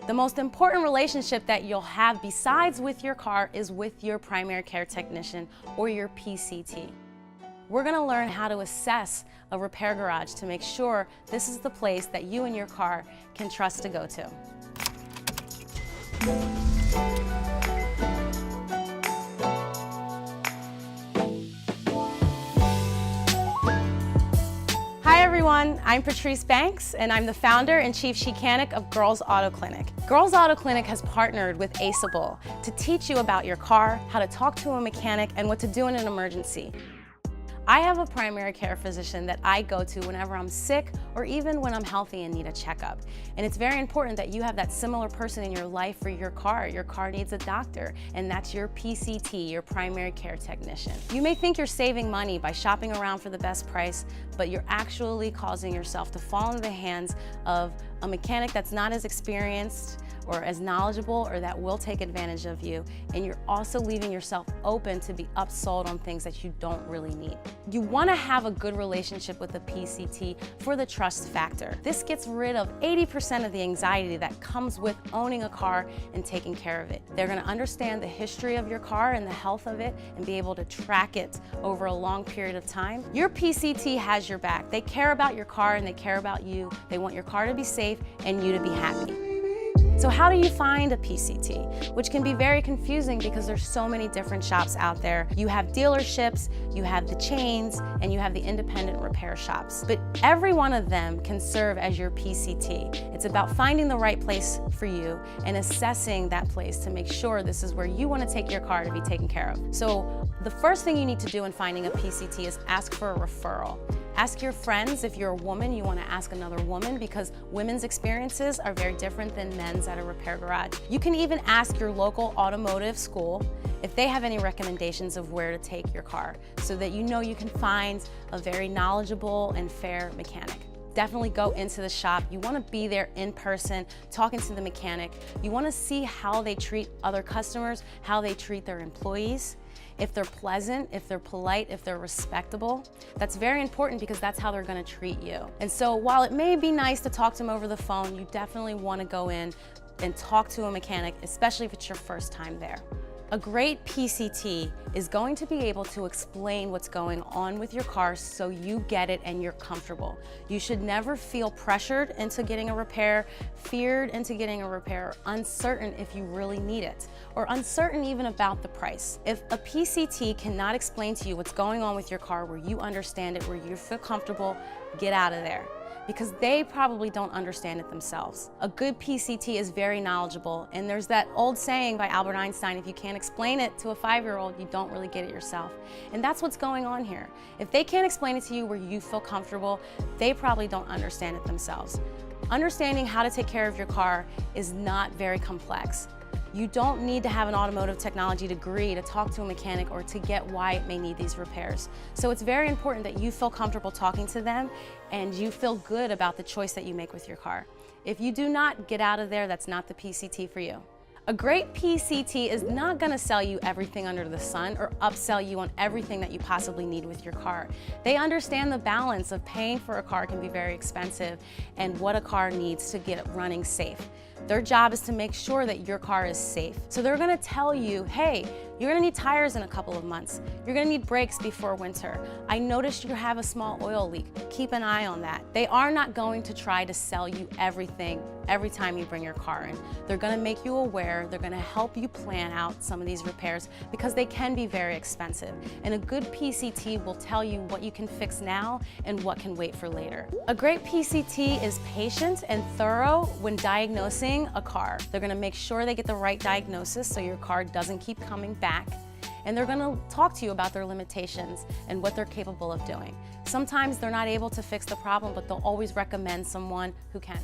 The most important relationship that you'll have besides with your car is with your primary care technician or your PCT. We're going to learn how to assess a repair garage to make sure this is the place that you and your car can trust to go to. Hi everyone, I'm Patrice Banks and I'm the founder and chief sheCANic of Girls Auto Clinic. Girls Auto Clinic has partnered with Aceable to teach you about your car, how to talk to a mechanic, and what to do in an emergency. I have a primary care physician that I go to whenever I'm sick or even when I'm healthy and need a checkup. And it's very important that you have that similar person in your life for your car. Your car needs a doctor, and that's your PCT, your primary care technician. You may think you're saving money by shopping around for the best price, but you're actually causing yourself to fall into the hands of a mechanic that's not as experienced or as knowledgeable, or that will take advantage of you, and you're also leaving yourself open to be upsold on things that you don't really need. You want to have a good relationship with the PCT for the trust factor. This gets rid of 80% of the anxiety that comes with owning a car and taking care of it. They're going to understand the history of your car and the health of it and be able to track it over a long period of time. Your PCT has your back. They care about your car and they care about you. They want your car to be safe and you to be happy. So how do you find a PCT? Which can be very confusing because there's so many different shops out there. You have dealerships, you have the chains, and you have the independent repair shops. But every one of them can serve as your PCT. It's about finding the right place for you and assessing that place to make sure this is where you want to take your car to be taken care of. So the first thing you need to do in finding a PCT is ask for a referral. Ask your friends. If you're a woman, you want to ask another woman because women's experiences are very different than men's at a repair garage. You can even ask your local automotive school if they have any recommendations of where to take your car so that you know you can find a very knowledgeable and fair mechanic. Definitely go into the shop. You want to be there in person, talking to the mechanic. You want to see how they treat other customers, how they treat their employees. If they're pleasant, if they're polite, if they're respectable. That's very important because that's how they're going to treat you. And so while it may be nice to talk to them over the phone, you definitely want to go in and talk to a mechanic, especially if it's your first time there. A great PCT is going to be able to explain what's going on with your car so you get it and you're comfortable. You should never feel pressured into getting a repair, feared into getting a repair, uncertain if you really need it, or uncertain even about the price. If a PCT cannot explain to you what's going on with your car where you understand it, where you feel comfortable, get out of there, because they probably don't understand it themselves. A good PCT is very knowledgeable, and there's that old saying by Albert Einstein, if you can't explain it to a 5-year-old, you don't really get it yourself. And that's what's going on here. If they can't explain it to you where you feel comfortable, they probably don't understand it themselves. Understanding how to take care of your car is not very complex. You don't need to have an automotive technology degree to talk to a mechanic or to get why it may need these repairs. So it's very important that you feel comfortable talking to them and you feel good about the choice that you make with your car. If you do not, get out of there. That's not the PCT for you. A great PCT is not going to sell you everything under the sun or upsell you on everything that you possibly need with your car. They understand the balance of paying for a car can be very expensive and what a car needs to get it running safe. Their job is to make sure that your car is safe. So they're going to tell you, hey, you're going to need tires in a couple of months. You're going to need brakes before winter. I noticed you have a small oil leak. Keep an eye on that. They are not going to try to sell you everything every time you bring your car in. They're going to make you aware. They're going to help you plan out some of these repairs because they can be very expensive. And a good PCT will tell you what you can fix now and what can wait for later. A great PCT is patient and thorough when diagnosing a car. They're going to make sure they get the right diagnosis so your car doesn't keep coming back. And they're going to talk to you about their limitations and what they're capable of doing. Sometimes they're not able to fix the problem, but they'll always recommend someone who can.